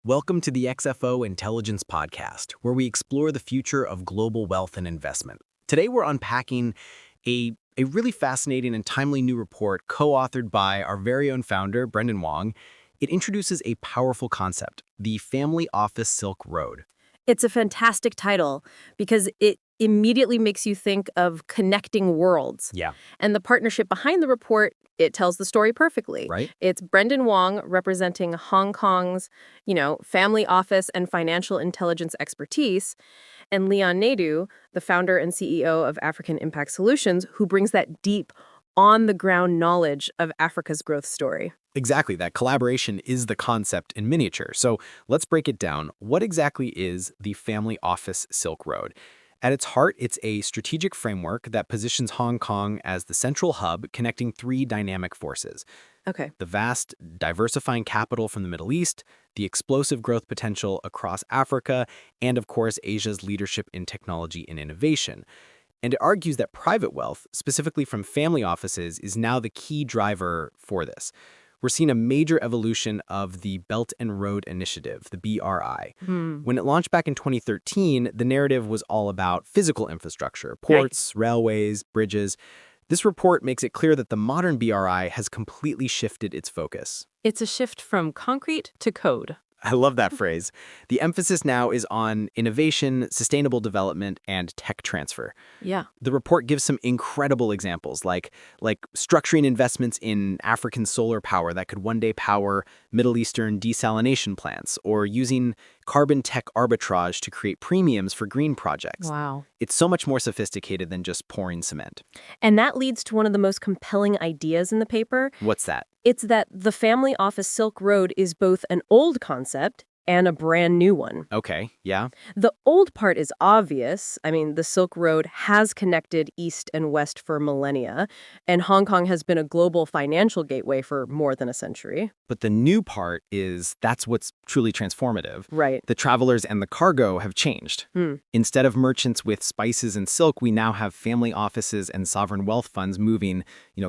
Welcome to the XFO Intelligence Podcast, where we explore the future of global wealth and investment. Today we're unpacking a really fascinating and timely new report co-authored by our very own founder, Brendan Wong. It introduces a powerful concept, the Family Office Silk Road. It's a fantastic title because it immediately makes you think of connecting worlds. Yeah. And the partnership behind the report, it tells the story perfectly. Right. It's Brendan Wong representing Hong Kong's, family office and financial intelligence expertise, and Leon Naidu, the founder and CEO of African Impact Solutions, who brings that deep, on-the-ground knowledge of Africa's growth story. Exactly. That collaboration is the concept in miniature. So let's break it down. What exactly is the Family Office Silk Road? At its heart, it's a strategic framework that positions Hong Kong as the central hub connecting three dynamic forces. Okay. The vast, diversifying capital from the Middle East, the explosive growth potential across Africa, and of course, Asia's leadership in technology and innovation. And it argues that private wealth, specifically from family offices, is now the key driver for this. We're seeing a major evolution of the Belt and Road Initiative, the BRI. When it launched back in 2013, the narrative was all about physical infrastructure, ports, railways, bridges. This report makes it clear that the modern BRI has completely shifted its focus. It's a shift from concrete to code. I love that phrase. The emphasis now is on innovation, sustainable development, and tech transfer. Yeah. The report gives some incredible examples, like structuring investments in African solar power that could one day power Middle Eastern desalination plants, or using carbon tech arbitrage to create premiums for green projects. Wow. It's so much more sophisticated than just pouring cement. And that leads to one of the most compelling ideas in the paper. What's that? It's that the Family Office Silk Road is both an old concept and a brand new one. Okay, yeah. The old part is obvious. I mean, the Silk Road has connected East and West for millennia, and Hong Kong has been a global financial gateway for more than a century. But the new part is that's what's truly transformative. Right. The travelers and the cargo have changed. Instead of merchants with spices and silk, we now have family offices and sovereign wealth funds moving,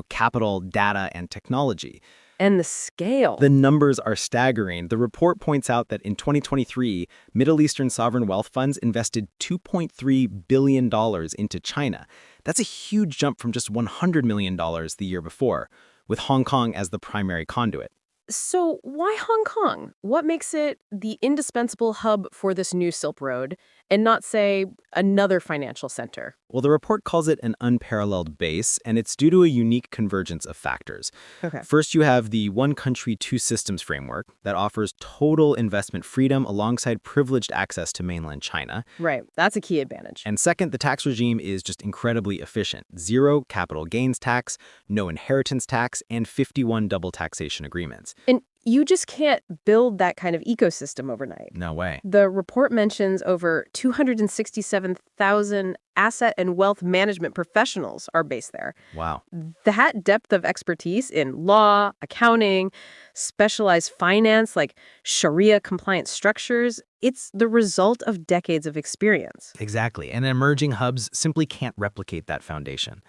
capital, data, and technology. And the scale. The numbers are staggering. The report points out that in 2023, Middle Eastern sovereign wealth funds invested $2.3 billion into China. That's a huge jump from just $100 million the year before, with Hong Kong as the primary conduit. So why Hong Kong? What makes it the indispensable hub for this new Silk Road and not, say, another financial center? Well, the report calls it an unparalleled base, and it's due to a unique convergence of factors. Okay. First, you have the one country, two systems framework that offers total investment freedom alongside privileged access to mainland China. Right. That's a key advantage. And second, the tax regime is just incredibly efficient. 0 capital gains tax, no inheritance tax, and 51 double taxation agreements. And you just can't build that kind of ecosystem overnight. No way. The report mentions over 267,000 asset and wealth management professionals are based there. Wow. That depth of expertise in law, accounting, specialized finance, like Sharia compliant structures, it's the result of decades of experience. Exactly. And emerging hubs simply can't replicate that foundation.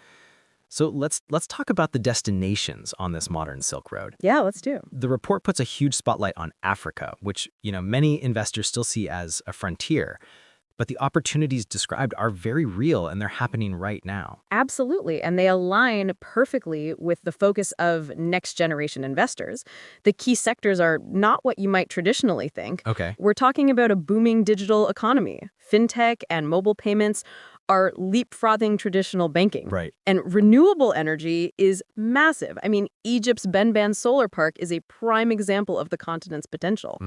So let's talk about the destinations on this modern Silk Road. Yeah, let's do. The report puts a huge spotlight on Africa, which, many investors still see as a frontier. But the opportunities described are very real, and they're happening right now. Absolutely. And they align perfectly with the focus of next-generation investors. The key sectors are not what you might traditionally think. Okay. We're talking about a booming digital economy. Fintech and mobile payments are leapfrogging traditional banking. Right. And renewable energy is massive. I mean, Egypt's Benban solar park is a prime example of the continent's potential.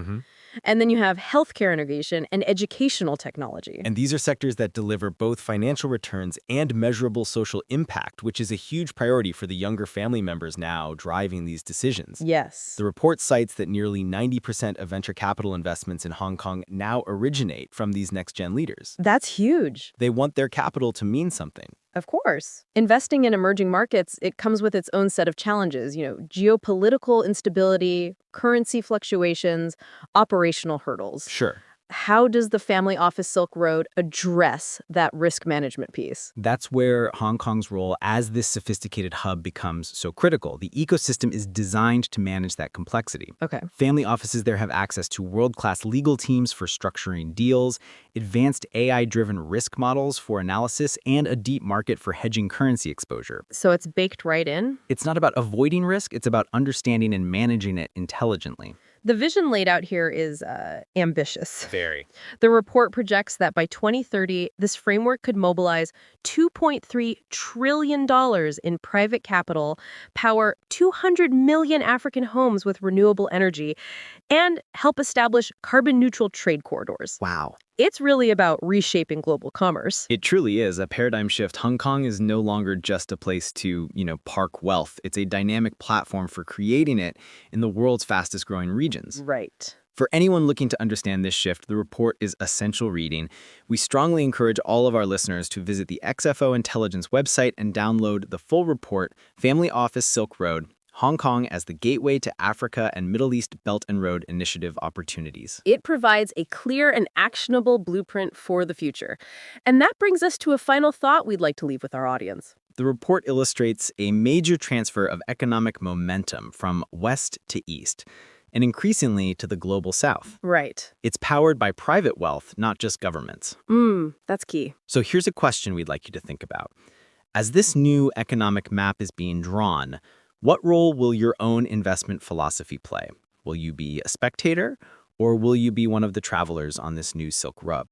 And then you have healthcare innovation and educational technology. And these are sectors that deliver both financial returns and measurable social impact, which is a huge priority for the younger family members now driving these decisions. Yes. The report cites that nearly 90% of venture capital investments in Hong Kong now originate from these next-gen leaders. That's huge. They want their capital to mean something. Of course. Investing in emerging markets, it comes with its own set of challenges, geopolitical instability, currency fluctuations, operational hurdles. Sure. how does the Family Office Silk Road address that risk management piece? That's where Hong Kong's role as this sophisticated hub becomes so critical. The ecosystem is designed to manage that complexity. Okay. Family offices there have access to world-class legal teams for structuring deals, advanced AI-driven risk models for analysis, and a deep market for hedging currency exposure. So it's baked right in? It's not about avoiding risk, it's about understanding and managing it intelligently. The vision laid out here is ambitious. Very. The report projects that by 2030, this framework could mobilize $2.3 trillion in private capital, power 200 million African homes with renewable energy, and help establish carbon-neutral trade corridors. Wow. It's really about reshaping global commerce. It truly is a paradigm shift. Hong Kong is no longer just a place to, park wealth. It's a dynamic platform for creating it in the world's fastest growing regions. Right. For anyone looking to understand this shift, the report is essential reading. We strongly encourage all of our listeners to visit the XFO Intelligence website and download the full report, Family Office Silk Road, Hong Kong as the Gateway to Africa and Middle East Belt and Road Initiative Opportunities. It provides a clear and actionable blueprint for the future. And that brings us to a final thought we'd like to leave with our audience. The report illustrates a major transfer of economic momentum from west to east, and increasingly to the global south. Right. It's powered by private wealth, not just governments. That's key. So here's a question we'd like you to think about. As this new economic map is being drawn, what role will your own investment philosophy play? Will you be a spectator, or will you be one of the travelers on this new Silk Road?